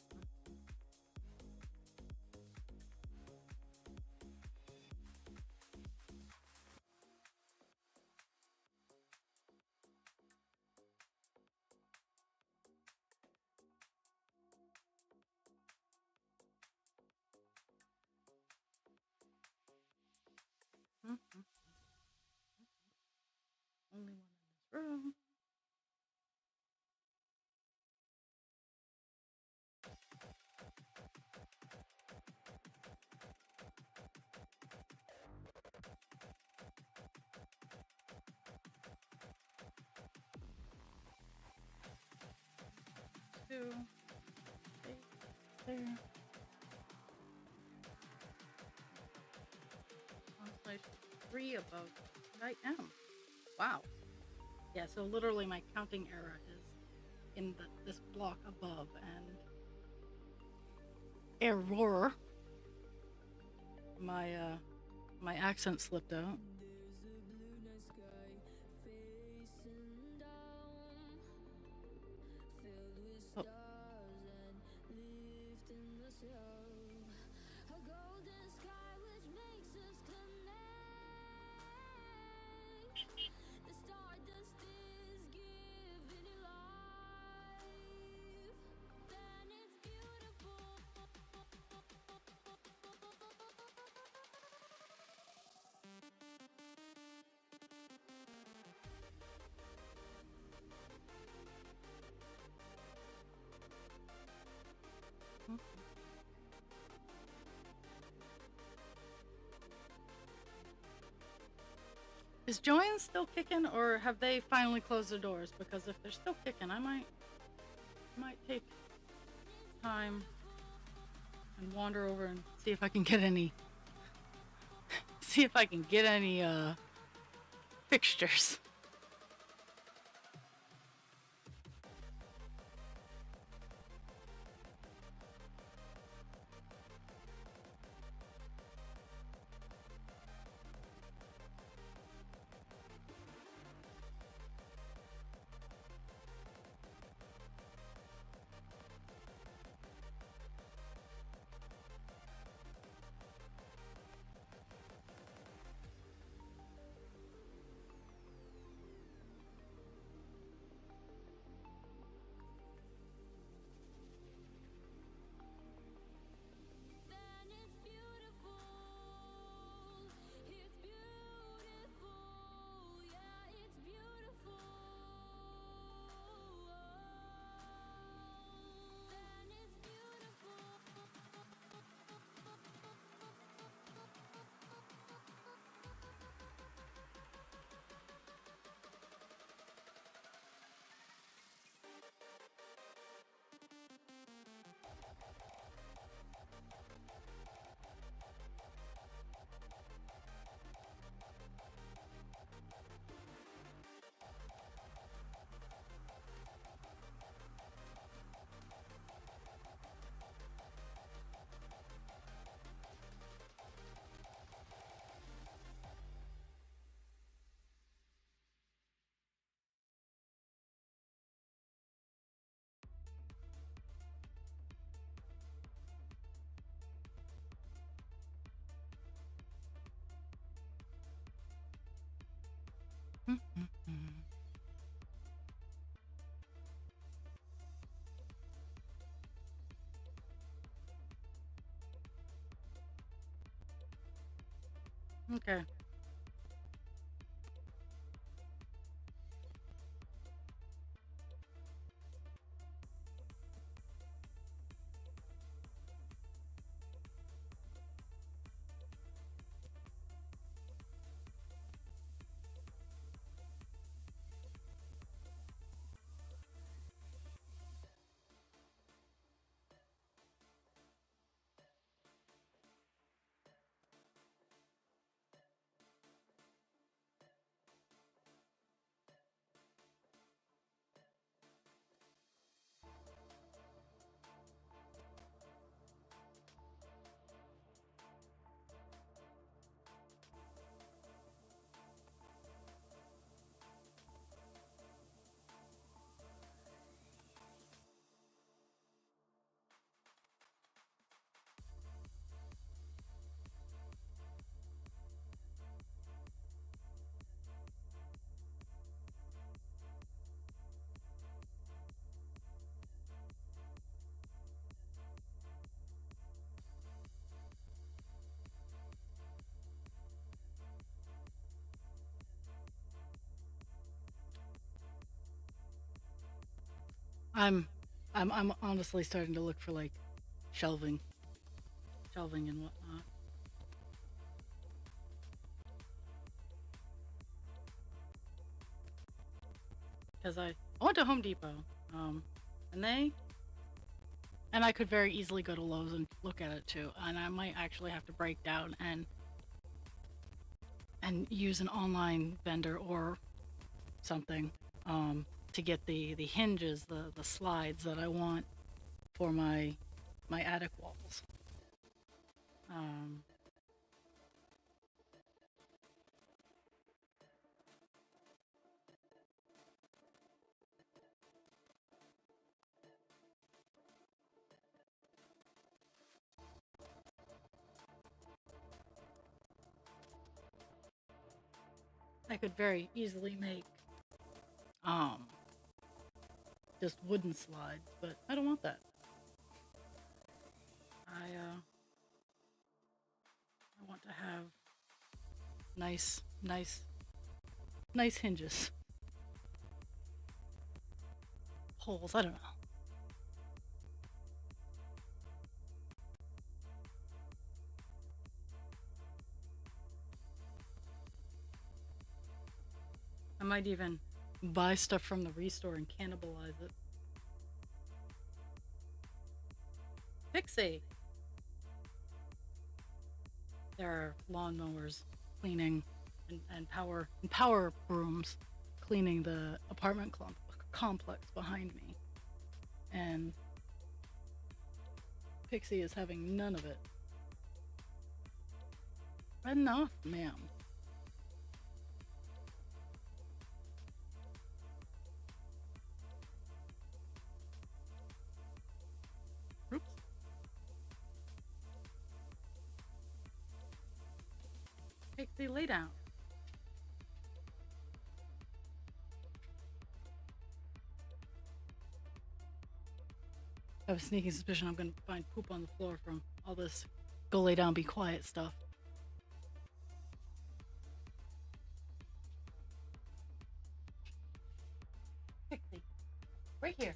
A: Mhm. Only one in this room. Two. Eight, there. Constellation 3 above. I am. Wow. Yeah, so literally my counting error is in this block above, and error My accent slipped out. Oh, hmm. Is Joanne still kicking, or have they finally closed the doors? Because if they're still kicking, I might take time and wander over and see if I can get any fixtures. Okay. I'm I'm honestly starting to look for like shelving, shelving and whatnot. Because I went to Home Depot, um, and I could very easily go to Lowe's and look at it too. And I might actually have to break down and use an online vendor or something, to get the hinges, the slides that I want for my attic walls. Um, I could very easily make um just wooden slides, but I don't want that. I want to have nice, nice, nice hinges. Holes, I don't know. I might even buy stuff from the restore and cannibalize it. Pixie! There are lawnmowers cleaning and power brooms cleaning the apartment complex behind me. And Pixie is having none of it. Enough, ma'am. Oops. Pixie, lay down. I have a sneaking suspicion I'm gonna find poop on the floor from all this go lay down, be quiet stuff. Pixie, right here.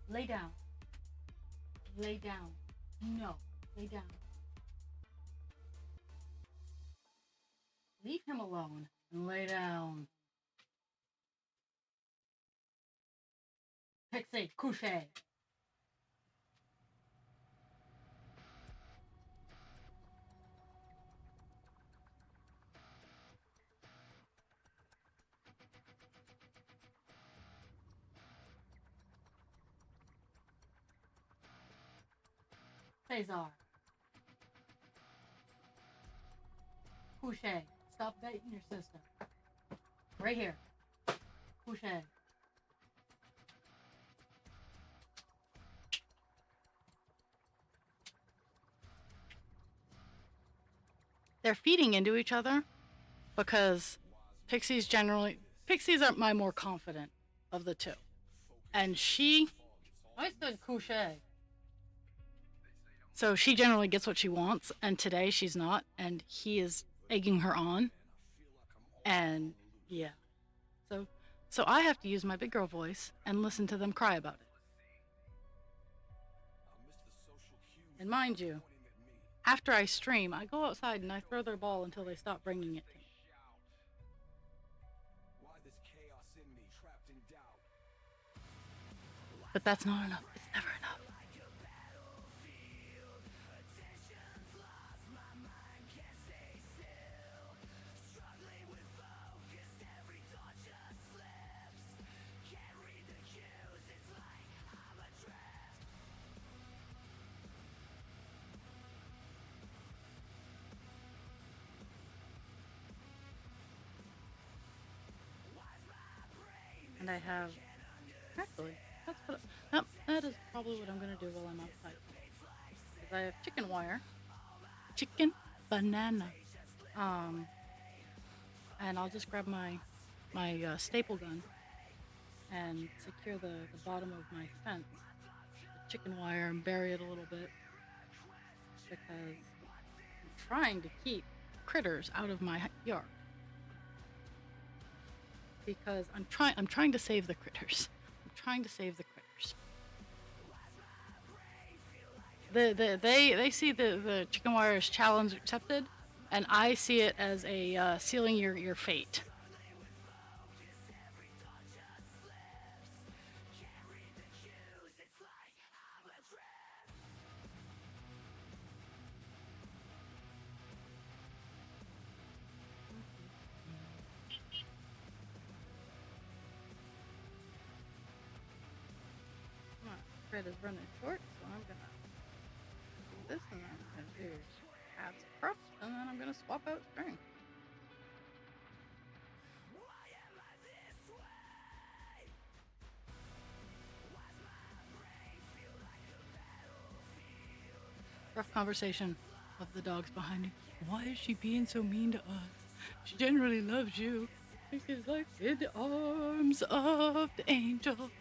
A: Lay down. Lay down. No, lay down. Leave him alone and lay down. Pixie, couche. Cesar. Couche. Stop biting your sister. Right here. Couche. They're feeding into each other because Pixies are my more confident of the two. And I said couche. So she generally gets what she wants, and today she's not, and he is egging her on. And yeah. So I have to use my big girl voice and listen to them cry about it. And mind you, after I stream, I go outside and I throw their ball until they stop bringing it to me. But that's not enough. It's never enough. And I have, actually, that is probably what I'm gonna do while I'm outside. Because I have chicken wire, chicken banana, and I'll just grab my staple gun and secure the bottom of my fence, the chicken wire, and bury it a little bit because I'm trying to keep critters out of my yard. Because I'm trying to save the critters. I'm trying to save the critters. They see the chicken wire as challenge accepted, and I see it as a sealing your fate. Thread is running short, so I'm gonna do this, and then I'm gonna do halves across, and then I'm gonna swap out string. Rough conversation of the dogs behind me. Why is she being so mean to us? She generally loves you. It's like in the arms of the angel.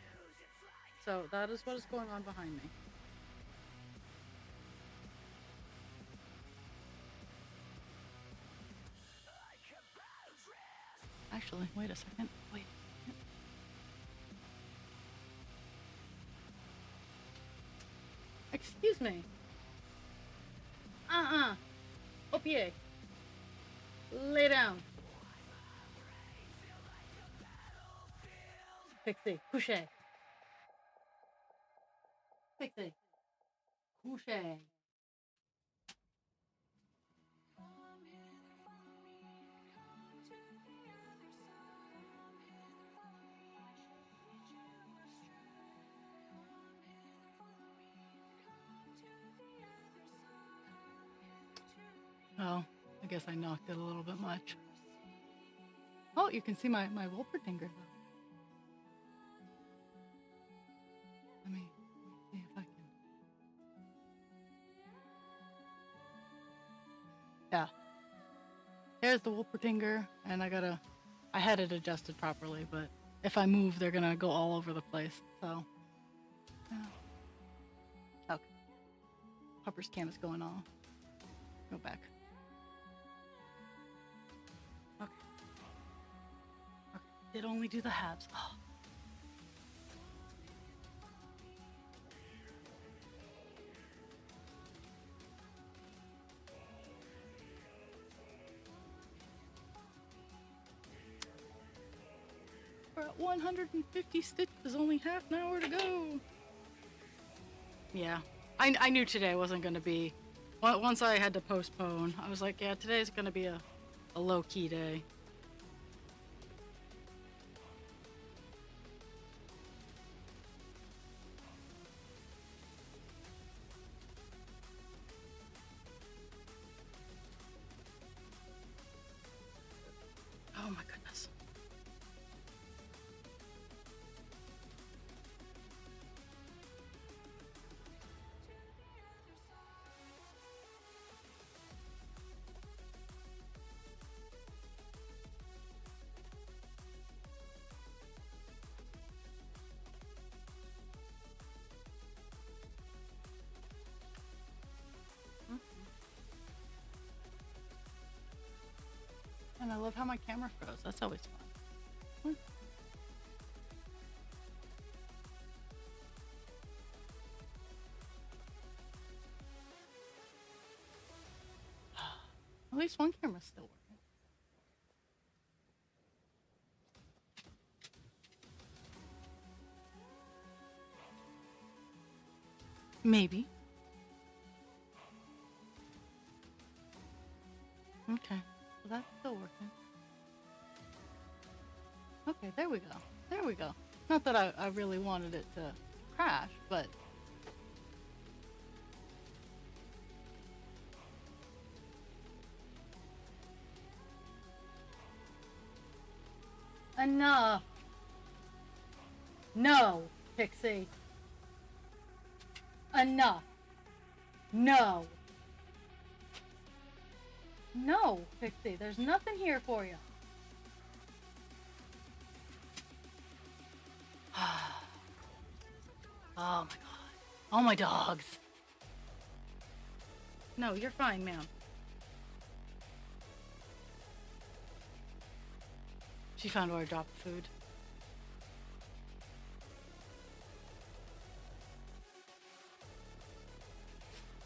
A: So that is what is going on behind me. Actually, wait a second. Wait. Excuse me. OPA. Lay down. Pixie. Couche. Pixie. Couche. Oh, I guess I knocked it a little bit much. Oh, you can see my Wolpertinger though. Let me see if I can. Yeah. There's the Wolpertinger, and I had it adjusted properly, but if I move, they're gonna go all over the place. So, yeah. Okay. Hopper's cam is going off. Go back. Okay. Okay. Did only do the halves. Oh. We're at 150 stitches, only half an hour to go. Yeah, I knew today wasn't going to be, once I had to postpone, I was like, yeah, today's going to be a low-key day. Oh my goodness. And I love how my camera froze. That's always fun. At least one camera's still working. Maybe. Okay, so that's still working. Okay, there we go. There we go. Not that I really wanted it to crash, but... Enough! No, Pixie. Enough. No. No, Pixie, there's nothing here for you. Oh my god. Oh my dogs. No, you're fine, ma'am. She found where I dropped food.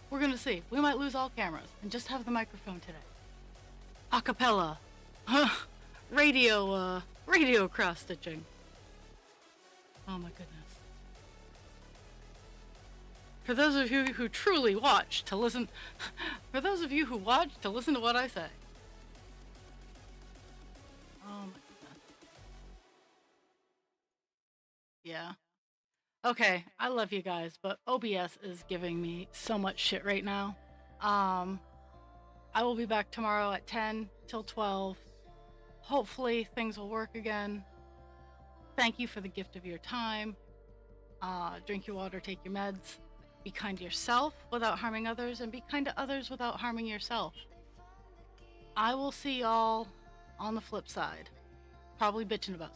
A: We're gonna see. We might lose all cameras and just have the microphone today. Acapella. Radio cross stitching. Oh my goodness. For those of you who truly watch to listen, for those of you who watch to listen to what I say. Oh my goodness. Yeah. Okay, I love you guys, but OBS is giving me so much shit right now. I will be back tomorrow at 10 till 12. Hopefully things will work again. Thank you for the gift of your time. Drink your water, take your meds. Be kind to yourself without harming others, and be kind to others without harming yourself. I will see y'all on the flip side, probably bitching about